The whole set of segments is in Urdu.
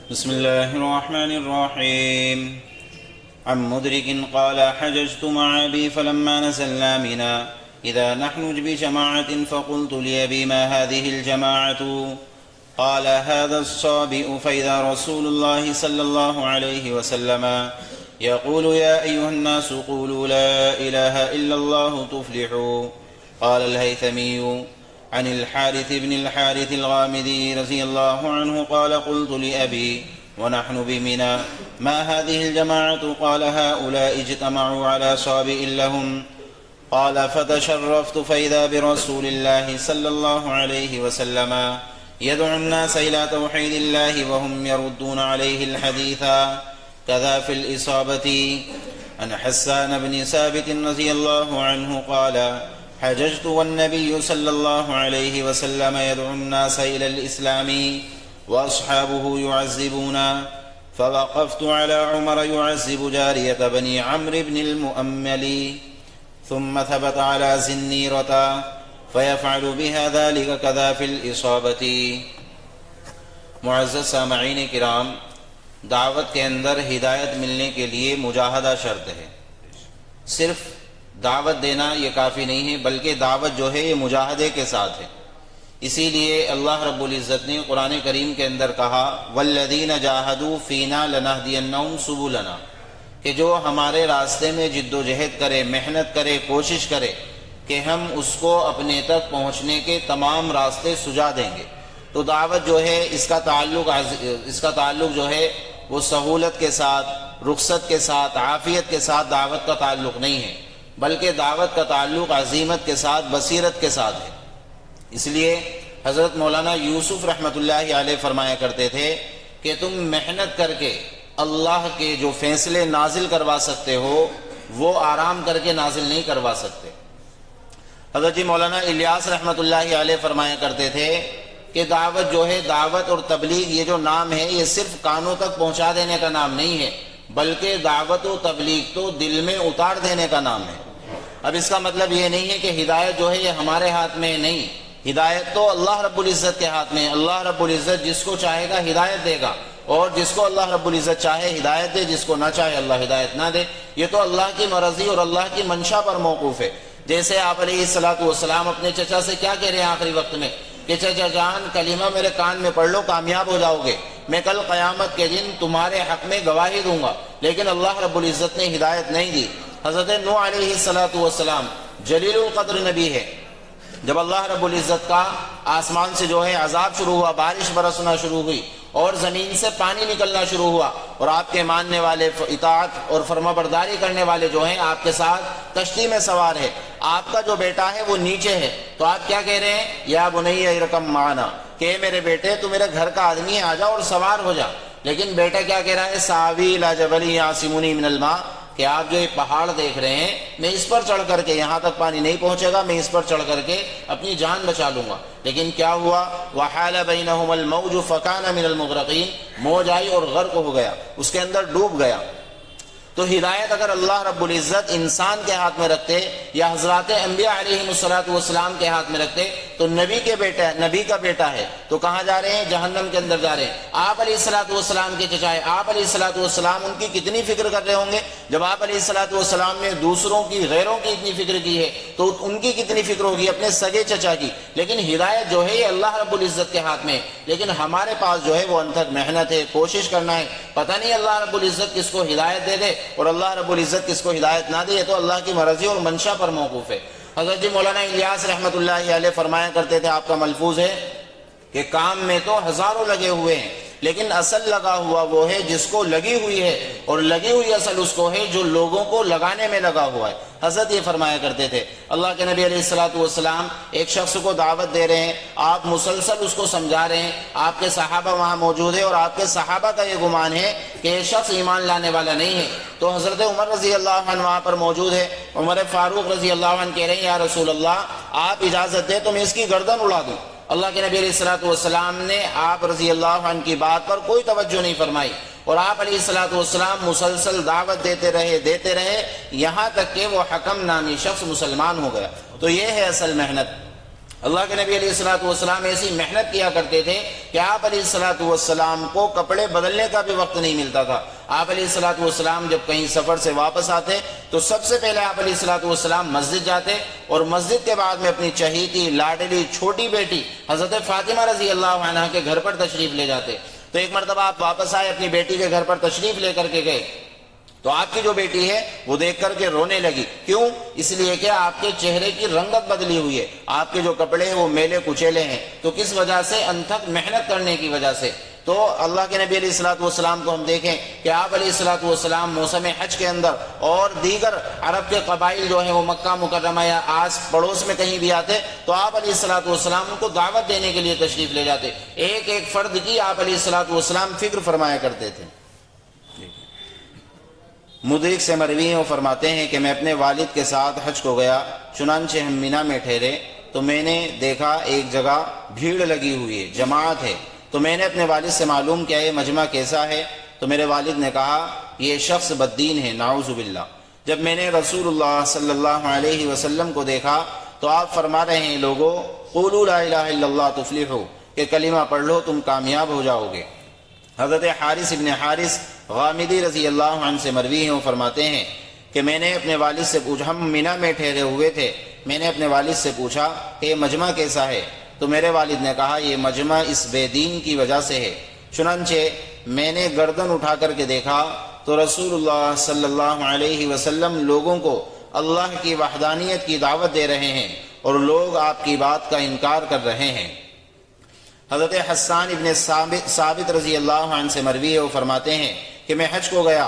بسم الله الرحمن الرحيم. عن مدرك قال حججت مع أبي فلما نزلنا منى إذا نحن بجماعة فقلت لأبي ما هذه الجماعة؟ قال هذا الصابئ، فإذا رسول الله صلى الله عليه وسلم يقول يا أيها الناس قولوا لا إله إلا الله تفلحوا. قال الهيثمي عن الحارث بن الحارث الغامدي رضي الله عنه قال قلت لأبي ونحن بمنى ما هذه الجماعة؟ قال هؤلاء اجتمعوا على صابئ لهم. قال فتشرفت فإذا برسول الله صلى الله عليه وسلم يدعو الناس إلى توحيد الله وهم يردون عليه الحديث. كذا في الإصابة عن حسان بن ثابت رضي الله عنه قال حججت والنبي صلى الله عليه وسلم يدعو الناس إلى الإسلام وأصحابه يعذبون، فوقفت على عمر يعذب جارية بني عمرو بن المؤمل، ثم ثبت على زنيرة فيفعل بها ذلك. كذا في الإصابة. معزز سامعین کرام، دعوت کے اندر ہدایت ملنے کے لیے مجاہدہ شرط ہے. صرف دعوت دینا یہ کافی نہیں ہے، بلکہ دعوت جو ہے یہ مجاہدے کے ساتھ ہے. اسی لیے اللہ رب العزت نے قرآن کریم کے اندر کہا والذین جاہدوا فینا لنہدینہم سبلنا، کہ جو ہمارے راستے میں جد و جہد کرے، محنت کرے، کوشش کرے کہ ہم اس کو اپنے تک پہنچنے کے تمام راستے سجا دیں گے. تو دعوت جو ہے اس کا تعلق جو ہے وہ سہولت کے ساتھ، رخصت کے ساتھ، عافیت کے ساتھ دعوت کا تعلق نہیں ہے، بلکہ دعوت کا تعلق عزیمت کے ساتھ، بصیرت کے ساتھ ہے. اس لیے حضرت مولانا یوسف رحمۃ اللہ علیہ فرمایا کرتے تھے کہ تم محنت کر کے اللہ کے جو فیصلے نازل کروا سکتے ہو وہ آرام کر کے نازل نہیں کروا سکتے. حضرت جی مولانا الیاس رحمۃ اللہ علیہ فرمایا کرتے تھے کہ دعوت جو ہے، دعوت اور تبلیغ یہ جو نام ہے یہ صرف کانوں تک پہنچا دینے کا نام نہیں ہے، بلکہ دعوت و تبلیغ تو دل میں اتار دینے کا نام ہے. اب اس کا مطلب یہ نہیں ہے کہ ہدایت جو ہے یہ ہمارے ہاتھ میں نہیں، ہدایت تو اللہ رب العزت کے ہاتھ میں ہے. اللہ رب العزت جس کو چاہے گا ہدایت دے گا، اور جس کو اللہ رب العزت چاہے ہدایت دے، جس کو نہ چاہے اللہ ہدایت نہ دے. یہ تو اللہ کی مرضی اور اللہ کی منشا پر موقوف ہے. جیسے آپ علیہ السلام اپنے چچا سے کیا کہہ رہے ہیں آخری وقت میں کہ چچا جان کلمہ میرے کان میں پڑھ لو، کامیاب ہو جاؤ گے، میں کل قیامت کے دن تمہارے حق میں گواہی دوں گا. لیکن اللہ رب العزت نے ہدایت نہیں دی. حضرت نوح علیہ السلام جلیل القدر نبی ہے. جب اللہ رب العزت کا آسمان سے جو ہے عذاب شروع ہوا، بارش برسنا شروع ہوئی اور زمین سے پانی نکلنا شروع ہوا، اور آپ کے ماننے والے، اطاعت اور فرمانبرداری کرنے والے جو ہیں آپ کے ساتھ کشتی میں سوار ہے، آپ کا جو بیٹا ہے وہ نیچے ہے، تو آپ کیا کہہ رہے ہیں؟ یا بنی ارکم معنا، کہ میرے بیٹے تو میرے گھر کا آدمی ہے، آ جا اور سوار ہو جا. لیکن بیٹا کیا کہہ رہا ہے؟ ساوی الی جبل یعصمنی من الماء، کہ آپ جو یہ پہاڑ دیکھ رہے ہیں میں اس پر چڑھ کر کے، یہاں تک پانی نہیں پہنچے گا، میں اس پر چڑھ کر کے اپنی جان بچا لوں گا. لیکن کیا ہوا؟ وحال بینہم الموج فکان من المغرقین، موج آئی اور غرق ہو گیا، اس کے اندر ڈوب گیا. تو ہدایت اگر اللہ رب العزت انسان کے ہاتھ میں رکھتے یا حضرات انبیاء علیہ السلام کے ہاتھ میں رکھتے تو نبی کا بیٹا ہے تو کہاں جا رہے ہیں؟ جہنم کے اندر جا رہے ہیں. آپ علیہ السلام کے چچا ہے، آپ علیہ السلام ان کی کتنی فکر کر رہے ہوں گے؟ جب آپ علیہ السلام نے دوسروں کی، غیروں کی اتنی فکر کی ہے تو ان کی کتنی فکر ہوگی اپنے سگے چچا کی. لیکن ہدایت جو ہے یہ اللہ رب العزت کے ہاتھ میں ہے. لیکن ہمارے پاس جو ہے وہ انتھک محنت ہے، کوشش کرنا ہے. پتہ نہیں اللہ رب العزت کس کو ہدایت دے دے اور اللہ رب العزت کس کو ہدایت نہ دے، یہ تو اللہ کی مرضی اور منشا پر موقوف ہے. حضرت جی مولانا الیاس رحمۃ اللہ علیہ فرمایا کرتے تھے، آپ کا ملفوظ ہے کہ کام میں تو ہزاروں لگے ہوئے ہیں، لیکن اصل لگا ہوا وہ ہے جس کو لگی ہوئی ہے، اور لگی ہوئی اصل اس کو ہے جو لوگوں کو لگانے میں لگا ہوا ہے. حضرت یہ فرمایا کرتے تھے اللہ کے نبی علیہ السلام ایک شخص کو دعوت دے رہے ہیں، آپ مسلسل اس کو سمجھا رہے ہیں، آپ کے صحابہ وہاں موجود ہیں اور آپ کے صحابہ کا یہ گمان ہے کہ یہ شخص ایمان لانے والا نہیں ہے. تو حضرت عمر رضی اللہ عنہ وہاں پر موجود ہے. عمر فاروق رضی اللہ عنہ کہہ رہے ہیں یا رسول اللہ آپ اجازت دیں تو میں اس کی گردن اڑا دوں. اللہ کے نبی علیہ السلام نے آپ رضی اللہ عنہ کی بات پر کوئی توجہ نہیں فرمائی، اور آپ علیہ السلام مسلسل دعوت دیتے رہے یہاں تک کہ وہ حکم نامی شخص مسلمان ہو گیا. تو یہ ہے اصل محنت. اللہ کے نبی علیہ الصلوۃ والسلام ایسی محنت کیا کرتے تھے کہ آپ علیہ الصلوۃ والسلام کو کپڑے بدلنے کا بھی وقت نہیں ملتا تھا۔ آپ علیہ الصلوۃ والسلام جب کہیں سفر سے واپس آتے تو سب سے پہلے آپ علیہ الصلوۃ والسلام مسجد جاتے، اور مسجد کے بعد میں اپنی چہیتی لاڈلی چھوٹی بیٹی حضرت فاطمہ رضی اللہ عنہا کے گھر پر تشریف لے جاتے۔ تو ایک مرتبہ آپ واپس آئے، اپنی بیٹی کے گھر پر تشریف لے کر کے گئے، تو آپ کی جو بیٹی ہے وہ دیکھ کر کے رونے لگی۔ کیوں؟ اس لیے کہ آپ کے چہرے کی رنگت بدلی ہوئی ہے، آپ کے جو کپڑے ہیں وہ میلے کچیلے ہیں۔ تو کس وجہ سے؟ انتھک محنت کرنے کی وجہ سے۔ تو اللہ کے نبی علیہ الصلوۃ والسلام کو ہم دیکھیں کہ آپ علیہ الصلوۃ والسلام موسم حج کے اندر اور دیگر عرب کے قبائل جو ہیں وہ مکہ مکرمہ یا آس پڑوس میں کہیں بھی آتے تو آپ علیہ الصلوۃ والسلام ان کو دعوت دینے کے لیے تشریف لے جاتے۔ ایک ایک فرد کی آپ علیہ الصلوۃ والسلام فکر فرمایا کرتے تھے۔ مدرک سے مروی ہیں، وہ فرماتے ہیں کہ میں اپنے والد کے ساتھ حج کو گیا، چنانچہ ہم مینا میں ٹھہرے تو میں نے دیکھا ایک جگہ بھیڑ لگی ہوئی ہے، جماعت ہے۔ تو میں نے اپنے والد سے معلوم کیا یہ مجمع کیسا ہے؟ تو میرے والد نے کہا یہ شخص بددین ہے، نعوذ باللہ۔ جب میں نے رسول اللہ صلی اللہ علیہ وسلم کو دیکھا تو آپ فرما رہے ہیں لوگو قولوا لا الہ الا اللہ تفلحوا، کہ کلمہ پڑھ لو تم کامیاب ہو جاؤ گے۔ حضرت حارث ابن حارث غامدی رضی اللہ عنہ سے مروی ہیں، وہ فرماتے ہیں کہ میں نے اپنے والد سے پوچھا، ہم مینا میں ٹھہرے ہوئے تھے، میں نے اپنے والد سے پوچھا کہ یہ مجمع کیسا ہے؟ تو میرے والد نے کہا یہ مجمع اس بے دین کی وجہ سے ہے۔ چنانچہ میں نے گردن اٹھا کر کے دیکھا تو رسول اللہ صلی اللہ علیہ وسلم لوگوں کو اللہ کی وحدانیت کی دعوت دے رہے ہیں اور لوگ آپ کی بات کا انکار کر رہے ہیں۔ حضرت حسان ابن ثابت رضی اللہ عنہ سے مروی ہے، وہ فرماتے ہیں کہ میں حج کو گیا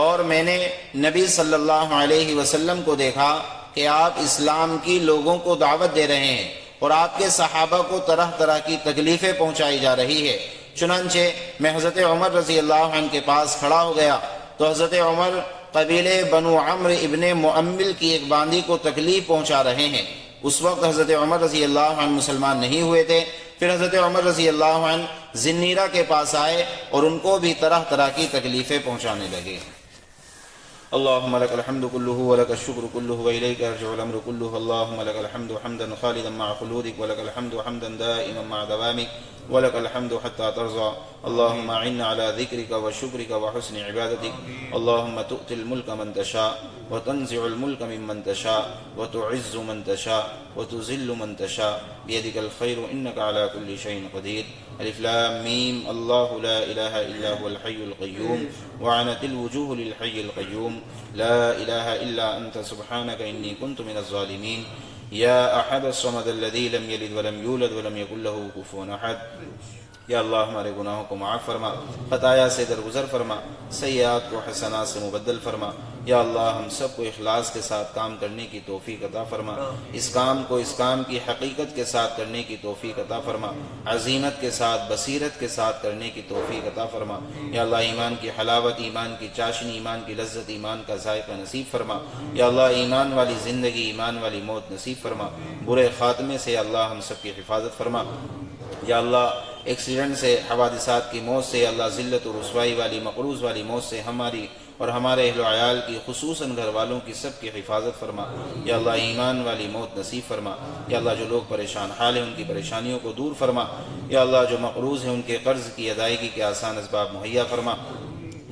اور میں نے نبی صلی اللہ علیہ وسلم کو دیکھا کہ آپ اسلام کی لوگوں کو دعوت دے رہے ہیں اور آپ کے صحابہ کو طرح طرح کی تکلیفیں پہنچائی جا رہی ہے۔ چنانچہ میں حضرت عمر رضی اللہ عنہ کے پاس کھڑا ہو گیا تو حضرت عمر قبیلے بنو عمرو ابن مؤمل کی ایک باندی کو تکلیف پہنچا رہے ہیں۔ اس وقت حضرت عمر رضی اللہ عنہ مسلمان نہیں ہوئے تھے۔ پھر حضرت عمر رضی اللہ عنہ ذنیرہ کے پاس آئے اور ان کو بھی طرح طرح کی تکلیفیں پہنچانے لگے۔ اللهم لك الحمد كله ولك الشكر كله وإليك يرجع الأمر كله، اللهم لك الحمد حمدا خالدا مع خلودك، ولك الحمد حمدا دائما مع دوامك، ولك الحمد حتى ترضى، اللهم أعنا على ذكرك وشكرك وحسن عبادتك، اللهم تؤتي الملك من تشاء وتنزع الملك ممن تشاء وتعز من تشاء وتذل من تشاء بيدك الخير إنك على كل شيء قدير۔ الف لام میم، اللہ لا الہ الا هو الحی القیوم وعنت الوجوہ للحی القیوم لا الہ الا انت سبحانک انی کنت من الظالمین یا احد الصمد الذی لم یلد ولم یولد ولم یکن له کفوا احد۔ یا اللہ ہمارے گناہوں کو معاف فرما، خطایا سے درگزر فرما، سیئات کو حسنات سے مبدل فرما۔ یا اللہ ہم سب کو اخلاص کے ساتھ کام کرنے کی توفیق عطا فرما، اس کام کو اس کام کی حقیقت کے ساتھ کرنے کی توفیق عطا فرما، عزیمت کے ساتھ بصیرت کے ساتھ کرنے کی توفیق عطا فرما۔ یا اللہ ایمان کی حلاوت، ایمان کی چاشنی، ایمان کی لذت، ایمان کا ذائقہ نصیب فرما۔ یا اللہ ایمان والی زندگی، ایمان والی موت نصیب فرما، برے خاتمے سے یا اللہ ہم سب کی حفاظت فرما۔ یا اللہ ایکسیڈنٹ سے، حوادثات کی موت سے، یا اللہ ذلت و رسوائی والی مقروض والی موت سے ہماری اور ہمارے اہل و عیال کی، خصوصاً گھر والوں کی سب کی حفاظت فرما۔ یا اللہ ایمان والی موت نصیب فرما۔ یا اللہ جو لوگ پریشان حال ہیں ان کی پریشانیوں کو دور فرما۔ یا اللہ جو مقروض ہیں ان کے قرض کی ادائیگی کے آسان اسباب مہیا فرما۔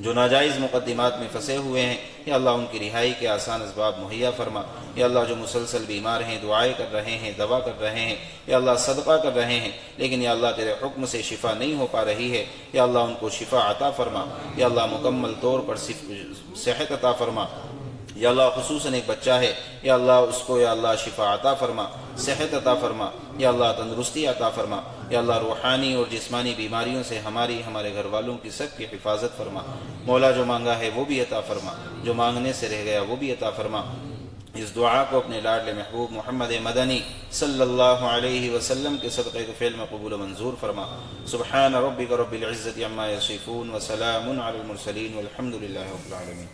جو ناجائز مقدمات میں پھنسے ہوئے ہیں یا اللہ ان کی رہائی کے آسان اسباب مہیا فرما۔ یا اللہ جو مسلسل بیمار ہیں، دعائیں کر رہے ہیں، دوا کر رہے ہیں، یا اللہ صدقہ کر رہے ہیں لیکن یا اللہ تیرے حکم سے شفا نہیں ہو پا رہی ہے، یا اللہ ان کو شفا عطا فرما۔ یا اللہ مکمل طور پر صحت عطا فرما۔ یا اللہ خصوصاً ایک بچہ ہے، یا اللہ اس کو یا اللہ شفا عطا فرما، صحت عطا فرما، یا اللہ تندرستی عطا فرما۔ یا اللہ روحانی اور جسمانی بیماریوں سے ہماری، ہمارے گھر والوں کی سب کی حفاظت فرما۔ مولا جو مانگا ہے وہ بھی عطا فرما، جو مانگنے سے رہ گیا وہ بھی عطا فرما۔ اس دعا کو اپنے لاڈلے محبوب محمد مدنی صلی اللہ علیہ وسلم کے صدقے کو فعل میں قبول و منظور فرما۔ سبحان ربک رب العزت عما یصفون وسلام علی المرسلین والحمد للہ رب العالمین۔